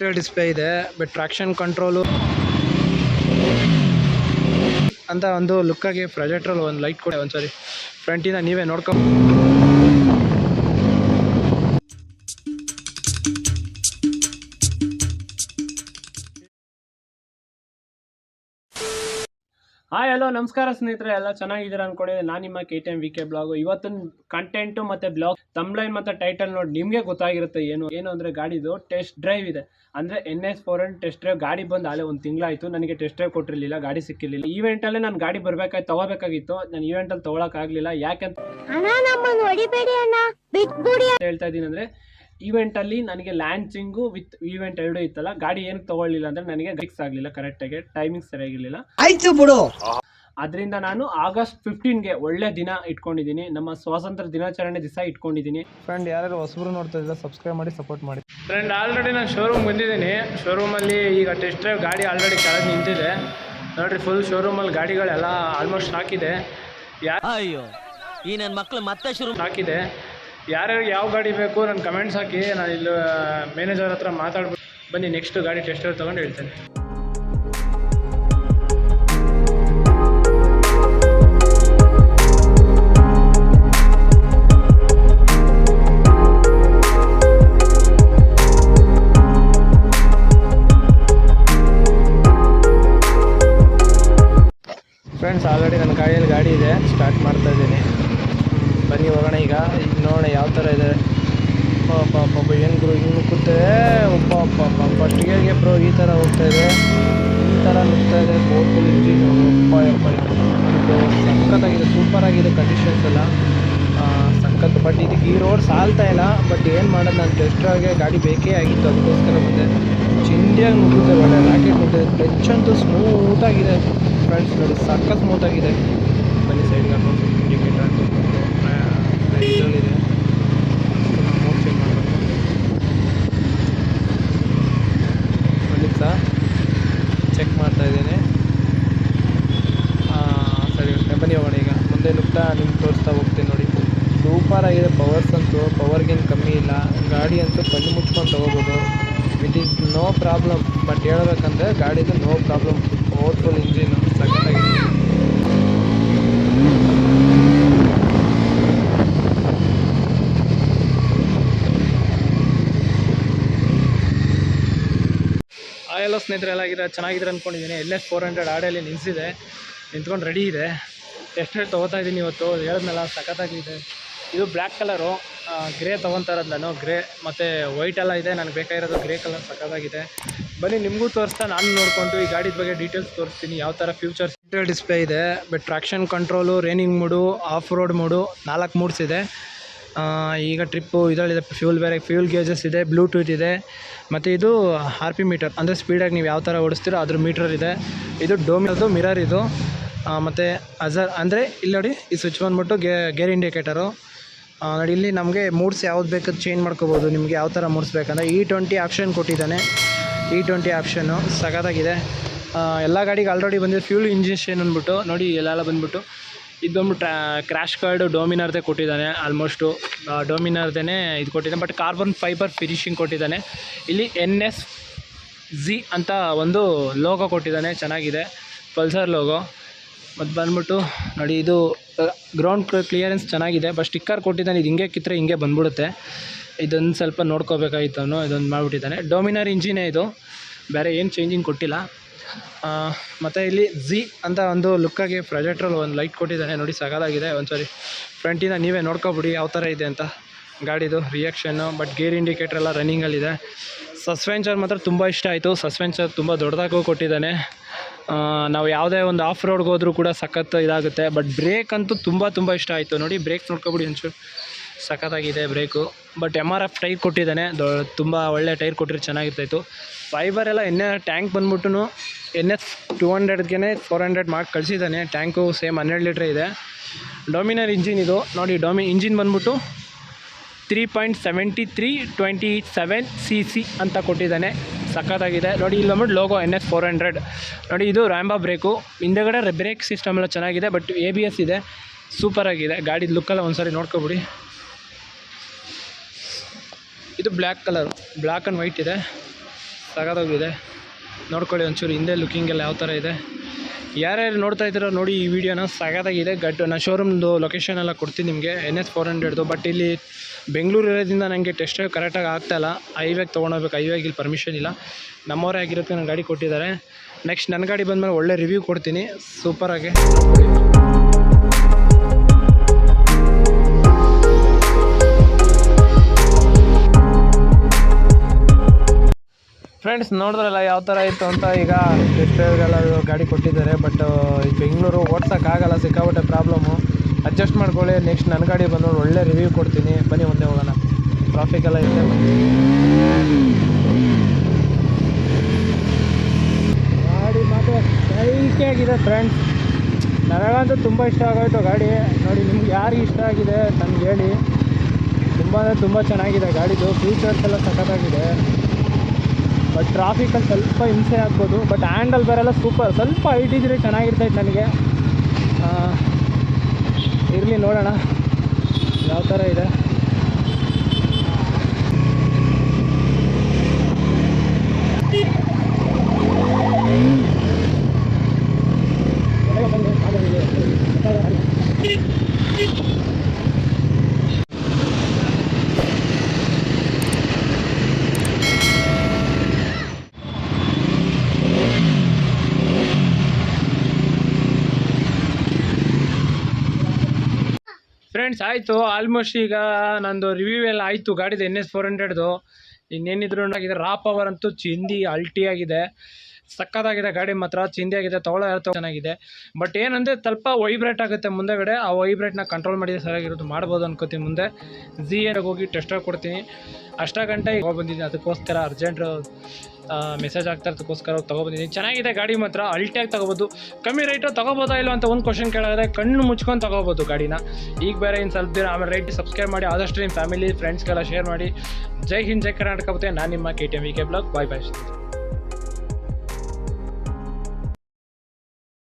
Display ಇದೆ, but traction control ಅಂತ ಒಂದು ಲುಕ್ಕಾಗಿ ಪ್ರೊಜೆಕ್ಟ್ರಲ್ಲಿ ಒಂದು ಲೈಟ್ ಕೊಡಿ ಒಂದ್ಸರಿ ಫ್ರಂಟಿಂದ ನೀವೇ ನೋಡ್ಕೊ. ಹಾಯ್ ಹಲೋ ನಮಸ್ಕಾರ ಸ್ನೇಹಿತರೆ, ಎಲ್ಲ ಚೆನ್ನಾಗಿದ್ದೀರಾ ಅನ್ಕೊಂಡಿದ್ದೆ. ನಾನು ನಿಮ್ಮ KTM VK ಬ್ಲಾಗು. ಇವತ್ತಿನ ಕಂಟೆಂಟು ಮತ್ತು ಬ್ಲಾಗ್ ತಮ್ಲೈನ್ ಮತ್ತು ಟೈಟಲ್ ನೋಡಿ ನಿಮಗೆ ಗೊತ್ತಾಗಿರುತ್ತೆ ಏನು ಅಂದರೆ ಗಾಡಿದು ಟೆಸ್ಟ್ ಡ್ರೈವ್ ಇದೆ. ಅಂದರೆ NS400 ಟೆಸ್ಟ್ ಡ್ರೈವ್ ಗಾಡಿ ಬಂದು ಅಲ್ಲೇ ಒಂದು ತಿಂಗಳಾಯಿತು. ನನಗೆ ಟೆಸ್ಟ್ ಡ್ರೈವ್ ಕೊಟ್ಟಿರಲಿಲ್ಲ, ಗಾಡಿ ಸಿಕ್ಕಿರಲಿಲ್ಲ. ಈವೆಂಟಲ್ಲೇ ನಾನು ಗಾಡಿ ತೊಗೋಬೇಕಾಗಿತ್ತು. ನಾನು ಈವೆಂಟಲ್ಲಿ ತೊಗೊಳಕ್ಕಾಗಲಿಲ್ಲ. ಯಾಕೆಂತ ಹೇಳ್ತಾ ಇದ್ದೀನಿ ಅಂದರೆ ಈವೆಂಟಲ್ಲಿ ನನಗೆ ಲಾಂಚಿಂಗು ವಿತ್ ಈವೆಂಟ್ ಎರಡೂ ಇತ್ತಲ್ಲ. ಗಾಡಿ ಏನಕ್ಕೆ ತೊಗೊಳ್ಳಿಲ್ಲ ಅಂದರೆ ನನಗೆ ಫಿಕ್ಸ್ ಆಗಲಿಲ್ಲ, ಕರೆಕ್ಟಾಗಿ ಟೈಮಿಂಗ್ ಸರಿಯಾಗಿರಲಿಲ್ಲ. ಆಯ್ತು ಬಿಡು. ಅದರಿಂದ ನಾನು ಆಗಸ್ಟ್ 15ಗೆ ಒಳ್ಳೆ ದಿನ ಇಟ್ಕೊಂಡಿದ್ದೀನಿ. ನಮ್ಮ ಸ್ವಾತಂತ್ರ್ಯ ದಿನಾಚರಣೆ ದಿವಸ ಇಟ್ಕೊಂಡಿದ್ದೀನಿ. ಫ್ರೆಂಡ್, ಯಾರು ಹೊಸಬ್ರು ನೋಡ್ತಾ ಇದ್ದಾರೆ ಸಬ್ಸ್ಕ್ರೈಬ್ ಮಾಡಿ ಸಪೋರ್ಟ್ ಮಾಡಿ. ಫ್ರೆಂಡ್, ಆಲ್ರೆಡಿ ನಾನು ಶೋರೂಮ್ ಬಂದಿದ್ದೀನಿ. ಶೋರೂಮಲ್ಲಿ ಈಗ ಟೆಸ್ಟ್ ಡ್ರೈವ್ ಗಾಡಿ ಆಲ್ರೆಡಿ ಕೆಳಗೆ ನಿಂತಿದೆ ನೋಡಿರಿ. ಫುಲ್ ಶೋರೂಮಲ್ಲಿ ಗಾಡಿಗಳೆಲ್ಲ ಆಲ್ಮೋಸ್ಟ್ ಹಾಕಿದೆ. ಅಯ್ಯೋ, ಈ ನನ್ನ ಮಕ್ಕಳು ಮತ್ತೆ ಶುರು ಹಾಕಿದೆ. ಯಾರ್ಯಾರು ಯಾವ ಗಾಡಿ ಬೇಕು ನನ್ನ ಕಮೆಂಟ್ಸ್ ಹಾಕಿ, ನಾನು ಇಲ್ಲಿ ಮ್ಯಾನೇಜರ್ ಹತ್ರ ಮಾತಾಡ್ಬಿಟ್ಟು ಬನ್ನಿ ನೆಕ್ಸ್ಟ್ ಗಾಡಿ ಟೆಸ್ಟ್ ಡ್ರೈವ್ ತೊಗೊಂಡು ಹೇಳ್ತೇನೆ. ಫ್ರೆಂಡ್ಸ್, ಆಲ್ರೆಡಿ ನನ್ನ ಗಾಡಿ ಇದೆ, ಸ್ಟಾರ್ಟ್ ಮಾಡ್ತಾ ಇದ್ದೀನಿ. ಬನ್ನಿ ಹೋಗೋಣ. ಈಗ ನೋಡೋಣ ಯಾವ ಥರ ಇದೆ. ಪಾಪ ಏನು ಬ್ರೋ ಹಿಂಗೆ ನುಗ್ಗುತ್ತೆ. ಫಸ್ಟ್ ಗೇರ್ಗೆ ಬ್ರೋ ಈ ಥರ ಹೋಗ್ತಾ ಇದೆ, ಈ ಥರ ನುಗ್ತಾ ಇದೆ. Powerful engine. ಸಖತ್ತಾಗಿದೆ, ಸೂಪರಾಗಿದೆ. ಕಂಡೀಷನ್ಸ್ ಎಲ್ಲ ಸಖತ್ತು. ಬಟ್ ಇದಕ್ಕೆ ಈ ರೋಡ್ ಸಾಲ್ತಾ ಇಲ್ಲ. ಬಟ್ ಏನು ಮಾಡೋದು, ನಾನು ಟೆಸ್ಟ್ ಡ್ರೈವ್ಗೆ ಗಾಡಿ ಬೇಕೇ ಆಗಿತ್ತು, ಅದಕ್ಕೋಸ್ಕರ ಬಂದೆ. ಚಿಂದಿಯಾಗಿ ನುಗ್ಗುತ್ತೆ, ಒಳ್ಳೆ ರಾಕೆಟ್ ನುಗ್ಗಿದೆ. ಟಚ್ ಅಂತೂ ಸ್ಮೂತಾಗಿದೆ ಫ್ರೆಂಡ್ಸ್, ನೋಡಿ ಸಖತ್ ಸ್ಮೂತಾಗಿದೆ. ಬನ್ನಿ ಸೈಡ್ಗೆ ಹಾಕೊಂಡು ಇಂಡಿಕೇಟರ್ ಅಂತೂ ಇದರಲ್ಲಿದೆ. ಮೋಡ್ ಚೇಂಜ್ ಮಾಡಬೇಕು. ಬನ್ನಿ ಸಹ ಚೆಕ್ ಮಾಡ್ತಾ ಇದ್ದೀನಿ. ಸರಿ, ಬನ್ನಿ ಹೋಗೋಣ. ಈಗ ಮುಂದೆ ನುಗ್ತಾ ನಿಮ್ಗೆ ತೋರಿಸ್ತಾ ಹೋಗ್ತೀನಿ. ನೋಡಿ ಸೂಪರಾಗಿದೆ. ಪವರ್ಸ್ ಅಂತೂ ಪವರ್ಗೇನು ಕಮ್ಮಿ ಇಲ್ಲ. ಗಾಡಿ ಅಂತೂ ಕಣ್ಣು ಮುಚ್ಕೊಂಡು ತೊಗೋಬೋದು. It is no problem. But ಹೇಳ್ಬೇಕಂದ್ರೆ ಗಾಡಿದು ನೋ ಪ್ರಾಬ್ಲಮ್. ಪವರ್ಫುಲ್ ಇಂಜಿನ್ ಸಖತ್ತಾಗಿದೆ. ಎಲ್ಲ ಸ್ನೇಹಿತರೆ ಎಲ್ಲ ಚೆನ್ನಾಗಿದ್ರೆ ಅಂದ್ಕೊಂಡಿದ್ದೀನಿ. NS400 ಆಡಲ್ಲಿ ನಿಂತ್ಕೊಂಡು ರೆಡಿ ಇದೆ. ಟೆಸ್ಟ್ ಡ್ರೈವ್ ತೊಗೋತಾ ಇದ್ದೀನಿ ಇವತ್ತು. ಹೇಳಿದ್ನಲ್ಲ ಸಖತ್ತಾಗಿದೆ. ಇದು ಬ್ಲ್ಯಾಕ್ ಕಲರು, ಗ್ರೇ ತೊಗೊತಾ ಇರೋದು ನಾನು. ಗ್ರೇ ಮತ್ತು ವೈಟ್ ಎಲ್ಲ ಇದೆ, ನನಗೆ ಬೇಕಾಗಿರೋದು ಗ್ರೇ ಕಲರ್. ಸಖತ್ತಾಗಿದೆ. ಬನ್ನಿ ನಿಮಗೂ ತೋರಿಸ್ತಾ ನಾನು ನೋಡಿಕೊಂಡು ಈ ಗಾಡಿ ಬಗ್ಗೆ ಡೀಟೇಲ್ಸ್ ತೋರಿಸ್ತೀನಿ. ಯಾವ ಥರ ಫ್ಯೂಚರ್ಸ್. ಡಿಸ್ಪ್ಲೇ ಇದೆ, but traction control, raining mood, of road mood, 4 moods ಇದೆ. ಈಗ ಟ್ರಿಪ್ಪು ಇದರಲ್ಲಿದೆ. ಫ್ಯೂಲ್ ಗೇಜಸ್ ಇದೆ, ಬ್ಲೂಟೂತ್ ಇದೆ. ಮತ್ತು ಇದು RP ಮೀಟರ್, ಅಂದರೆ ಸ್ಪೀಡಾಗಿ ನೀವು ಯಾವ ಥರ ಓಡಿಸ್ತೀರೋ ಅದ್ರ ಮೀಟರ್ ಇದೆ. ಇದು ಡೋಮಿನದು ಮಿರರ್ ಇದು. ಮತ್ತು ಅಂದರೆ ಇಲ್ಲಿ ನೋಡಿ, ಈ ಸ್ವಿಚ್ ಬಂದ್ಬಿಟ್ಟು ಗೇರ್ ಇಂಡಿಕೇಟರು ನೋಡಿ. ಇಲ್ಲಿ ನಮಗೆ ಮೂಡ್ಸ್ ಯಾವ್ದು ಬೇಕಾದ್ರೆ ಚೇಂಜ್ ಮಾಡ್ಕೋಬೋದು. ನಿಮಗೆ ಯಾವ ಥರ ಮೂಡ್ಸ್ ಬೇಕಂದರೆ E20 ಆಪ್ಷನ್ ಕೊಟ್ಟಿದ್ದಾನೆ. E20 ಆಪ್ಷನ್ನು ಸಖತ್ತಾಗಿದೆ. ಎಲ್ಲ ಗಾಡಿಗೆ ಆಲ್ರೆಡಿ ಬಂದಿದೆ ಫ್ಯೂಲ್ ಇಂಜೆಕ್ಷನ್ ಅಂದ್ಬಿಟ್ಟು ನೋಡಿ. ಎಲ್ಲ ಬಂದ್ಬಿಟ್ಟು ಇದು ಬಂದ್ಬಿಟ್ಟು ಕ್ರ್ಯಾಶ್ ಕಾರ್ಡು ಡೋಮಿನಾರ್ದೇ ಕೊಟ್ಟಿದ್ದಾನೆ. ಆಲ್ಮೋಸ್ಟು ಡೋಮಿನಾರ್ದೇ ಇದು ಕೊಟ್ಟಿದ್ದಾನೆ. ಬಟ್ ಕಾರ್ಬನ್ ಫೈಬರ್ ಫಿನಿಶಿಂಗ್ ಕೊಟ್ಟಿದ್ದಾನೆ. ಇಲ್ಲಿ NSZ ಅಂತ ಒಂದು ಲೋಗೋ ಕೊಟ್ಟಿದ್ದಾನೆ, ಚೆನ್ನಾಗಿದೆ. Pulsar logo. ಮತ್ತು ಬಂದ್ಬಿಟ್ಟು ನೋಡಿ, ಇದು ಗ್ರೌಂಡ್ ಕ್ಲಿಯರೆನ್ಸ್ ಚೆನ್ನಾಗಿದೆ. ಬಟ್ ಸ್ಟಿಕ್ಕರ್ ಕೊಟ್ಟಿದ್ದಾನೆ, ಇದು ಹಿಂಗೆ ಕಿತ್ತರೆ ಹಿಂಗೆ ಬಂದ್ಬಿಡುತ್ತೆ. ಇದೊಂದು ಸ್ವಲ್ಪ ನೋಡ್ಕೋಬೇಕಾಗಿತ್ತು ಅವನು. ಇದೊಂದು ಮಾಡಿಬಿಟ್ಟಿದ್ದಾನೆ. ಡೋಮಿನಾರ್ ಇಂಜಿನೇ ಇದು, ಬೇರೆ ಏನು ಚೇಂಜಿಂಗ್ ಕೊಟ್ಟಿಲ್ಲ. ಮತ್ತು ಇಲ್ಲಿ Z ಅಂತ ಒಂದು ಲುಕ್ಕಾಗಿ ಪ್ರೊಜೆಕ್ಟ್ರಲ್ಲಿ ಒಂದು ಲೈಟ್ ಕೊಟ್ಟಿದ್ದಾನೆ ನೋಡಿ. ಸಗದಾಗಿದೆ. ಒಂದ್ಸರಿ ಫ್ರಂಟಿಂದ ನೀವೇ ನೋಡ್ಕೊಬಿಡಿ ಯಾವ ಥರ ಇದೆ ಅಂತ ಗಾಡಿದು ರಿಯಾಕ್ಷನ್ನು. ಬಟ್ ಗೇರ್ ಇಂಡಿಕೇಟರ್ ಎಲ್ಲ ರನ್ನಿಂಗಲ್ಲಿದೆ. ಸಸ್ಪೆನ್ಷನ್ ಮಾತ್ರ ತುಂಬ ಇಷ್ಟ ಆಯಿತು. ಸಸ್ಪೆನ್ಷನ್ ತುಂಬ ದೊಡ್ಡದಾಗೂ ಕೊಟ್ಟಿದ್ದಾನೆ. ನಾವು ಯಾವುದೇ ಒಂದು ಆಫ್ ರೋಡ್ಗೆ ಹೋದ್ರೂ ಕೂಡ ಸಖತ್ತು ಇದಾಗುತ್ತೆ. ಬಟ್ ಬ್ರೇಕ್ ಅಂತೂ ತುಂಬ ಇಷ್ಟ ಆಯಿತು ನೋಡಿ. ಬ್ರೇಕ್ ನೋಡ್ಕೊಬಿಡಿ ಒಂಚೂರು, ಸಖತ್ತಾಗಿದೆ ಬ್ರೇಕು. ಬಟ್ MRF ಟೈರ್ ಕೊಟ್ಟಿದ್ದಾನೆ, ತುಂಬ ಒಳ್ಳೆ ಟೈರ್ ಕೊಟ್ಟಿದ್ರೆ ಚೆನ್ನಾಗಿರ್ತಾಯಿತ್ತು. ಫೈಬರ್ ಎಲ್ಲ ಟ್ಯಾಂಕ್ ಬಂದ್ಬಿಟ್ಟು NS200ಗೆ 400 ಮಾಡಿ ಕಳಿಸಿದ್ದಾನೆ. ಟ್ಯಾಂಕು ಸೇಮ್ 12 ಲೀಟ್ರ್ ಇದೆ. ಡೊಮಿನಾರ್ ಇಂಜಿನ್ ಇದು ನೋಡಿ. ಇಂಜಿನ್ ಬಂದ್ಬಿಟ್ಟು 3.7327 cc ಅಂತ ಕೊಟ್ಟಿದ್ದಾನೆ. ಸಖತ್ತಾಗಿದೆ ನೋಡಿ. ಇಲ್ಲಿ ಬಂದ್ಬಿಟ್ಟು ಲೋಗೋ NS400 ನೋಡಿ. ಇದು ರ್ಯಾಂಬಾ ಬ್ರೇಕು. ಹಿಂದೆಗಡೆ ಬ್ರೇಕ್ ಸಿಸ್ಟಮ್ ಎಲ್ಲ ಚೆನ್ನಾಗಿದೆ. ಬಟ್ ABS ಇದೆ, ಸೂಪರಾಗಿದೆ. ಗಾಡಿ ಲುಕ್ಕೆಲ್ಲ ಒಂದ್ಸರಿ ನೋಡ್ಕೊಬಿಡಿ. ಇದು black colour, black and white ಇದೆ. ಸಗದೋಗಿದೆ. ನೋಡ್ಕೊಳ್ಳಿ ಒಂಚೂರು ಹಿಂದೆ ಲುಕ್ಕಿಂಗ್ ಎಲ್ಲ ಯಾವ ಥರ ಇದೆ. ಯಾರ್ಯಾರು ನೋಡ್ತಾ ಇದ್ದೀರೋ ನೋಡಿ ಈ ವಿಡಿಯೋನ. ಸಗದಾಗಿದೆ. ನಾನು ಶೋರೂಮ್ದು ಲೊಕೇಶನ್ ಎಲ್ಲ ಕೊಡ್ತೀನಿ ನಿಮಗೆ, NS 400ದು. ಬಟ್ ಇಲ್ಲಿ ಬೆಂಗಳೂರು ಇರೋದ್ರಿಂದ ನನಗೆ ಟೆಸ್ಟ್ ಡ್ರೈವ್ ಕರೆಕ್ಟಾಗಿ ಆಗ್ತಾಯಿಲ್ಲ. ಹೈವೇಗೆ ತೊಗೊಂಡೋಗ್ಬೇಕು. ಹೈವೇಗೆ ಇಲ್ಲಿ ಪರ್ಮಿಷನ್ ಇಲ್ಲ. ನಮ್ಮವರೇ ಆಗಿರೋದಕ್ಕೆ ನನ್ನ ಗಾಡಿ ಕೊಟ್ಟಿದ್ದಾರೆ. ನೆಕ್ಸ್ಟ್ ನನ್ನ ಗಾಡಿ ಬಂದಮೇಲೆ ಒಳ್ಳೆ ರಿವ್ಯೂ ಕೊಡ್ತೀನಿ ಸೂಪರಾಗಿ. ಫ್ರೆಂಡ್ಸ್ ನೋಡಿದ್ರಲ್ಲ ಯಾವ ಥರ ಇತ್ತು ಅಂತ. ಈಗ ಟೆಸ್ಟ್ ಡ್ರೈವ್ಗೆಲ್ಲ ಗಾಡಿ ಕೊಟ್ಟಿದ್ದಾರೆ. ಬಟ್ ಈ ಬೆಂಗಳೂರು ಓಡ್ಸೋಕ್ಕಾಗಲ್ಲ, ಸಿಕ್ಕಾಪಟ್ಟೆ ಪ್ರಾಬ್ಲಮ್ಮು. ಅಡ್ಜಸ್ಟ್ ಮಾಡ್ಕೊಳ್ಳಿ. ನೆಕ್ಸ್ಟ್ ನನ್ನ ಗಾಡಿ ಬಂದು ಒಳ್ಳೆ ರಿವ್ಯೂ ಕೊಡ್ತೀನಿ. ಬನ್ನಿ ಮುಂದೆ ಹೋಗೋಣ. ಟ್ರಾಫಿಕ್ ಎಲ್ಲ ಇದೆ. ಗಾಡಿ ಮಾತ್ರ ಸೈಕಾಗಿದೆ ಫ್ರೆಂಡ್ಸ್. ನನಗಂತೂ ತುಂಬ ಇಷ್ಟ ಆಗೋಯ್ತು ಗಾಡಿ. ನೋಡಿ ನಿಮ್ಗೆ ಯಾರಿಗೆ ಇಷ್ಟ ಆಗಿದೆ ನನಗೆ ಹೇಳಿ. ತುಂಬ ಅಂದರೆ ತುಂಬ ಚೆನ್ನಾಗಿದೆ ಗಾಡಿದು. ಫೀಚರ್ಸ್ ಎಲ್ಲ ಸಖತ್ತಾಗಿದೆ. ಬಟ್ ಟ್ರಾಫಿಕಲ್ಲಿ ಸ್ವಲ್ಪ ಹಿಂಸೆ ಆಗ್ಬೋದು. ಬಟ್ ಹ್ಯಾಂಡಲ್ ಬೇರೆಲ್ಲ ಸೂಪರ್. ಸ್ವಲ್ಪ ಹೈಟ್ ಇದ್ದರೆ ಚೆನ್ನಾಗಿರ್ತೈತೆ ನನಗೆ. ಇರಲಿ ನೋಡೋಣ ಯಾವ ಥರ ಇದೆ. ಫ್ರೆಂಡ್ಸ್ ಆಯಿತು, ಆಲ್ಮೋಸ್ಟ್ ಈಗ ನಂದು ರಿವ್ಯೂ ಎಲ್ಲ ಆಯಿತು ಗಾಡಿದು NS 400ದು. ಇನ್ನೇನಿದ್ರು ಆಗಿದೆ. ರಾ ಪವರ್ ಅಂತೂ ಚಿಂದಿ ಅಲ್ಟಿ ಆಗಿದೆ. ಸಕ್ಕತ್ತಾಗಿದೆ ಗಾಡಿ ಮಾತ್ರ. ಚಿಂದಿ ಆಗಿದೆ. ತೊಗೊಳ್ಳೋ ಚೆನ್ನಾಗಿದೆ. ಬಟ್ ಏನಂದರೆ ಸ್ವಲ್ಪ ವೈಬ್ರೇಟ್ ಆಗುತ್ತೆ ಮುಂದೆಗಡೆ. ಆ ವೈಬ್ರೇಟ್ನ ಕಂಟ್ರೋಲ್ ಮಾಡಿದರೆ ಸರಿಯಾಗಿರೋದು ಮಾಡ್ಬೋದು ಅನ್ಕೋತೀನಿ. ಮುಂದೆ ZR ಹೋಗಿ ಟೆಸ್ಟ್ ಡ್ರೈವ್ ಕೊಡ್ತೀನಿ. ಅಷ್ಟ ಗಂಟೆ ಈಗ ಬಂದಿದ್ದೀನಿ. ಅದಕ್ಕೋಸ್ಕರ ಅರ್ಜೆಂಟ್ ಮೆಸೇಜ್ ಆಗ್ತಾ ಇರೋದಕ್ಕೋಸ್ಕರ ತೊಗೊಬಂದಿದ್ದೀನಿ. ಚೆನ್ನಾಗಿದೆ ಗಾಡಿ ಮಾತ್ರ. ಅಲ್ಟಿಯಾಗಿ ತೊಗೋಬೋದು. ಕಮ್ಮಿ ರೇಟು ತೊಗೋಬೋದಾ ಇಲ್ಲ ಅಂತ ಒಂದು ಕ್ವಶನ್ ಕೇಳಿದ್ರೆ ಕಣ್ಣು ಮುಚ್ಕೊಂಡು ತೊಗೋಬೋದು ಗಾಡಿನ. ಈಗ ಬೇರೆ ಇನ್ನು ಸ್ವಲ್ಪ ದಿನ ಆಮೇಲೆ ರೇಟ್ ಸಬ್ಸ್ಕ್ರೈಬ್ ಮಾಡಿ. ಆದಷ್ಟು ನಿಮ್ಮ ಫ್ಯಾಮಿಲಿ ಫ್ರೆಂಡ್ಸ್ಗೆಲ್ಲ ಶೇರ್ ಮಾಡಿ. ಜೈ ಹಿಂದ್, ಜೈ ಕರ್ನಾಟಕ. ಮತ್ತೆ ನಾನು ನಿಮ್ಮ KTM VK ಬ್ಲಾಗ್. ಬಾಯ್ ಬಾಯ್.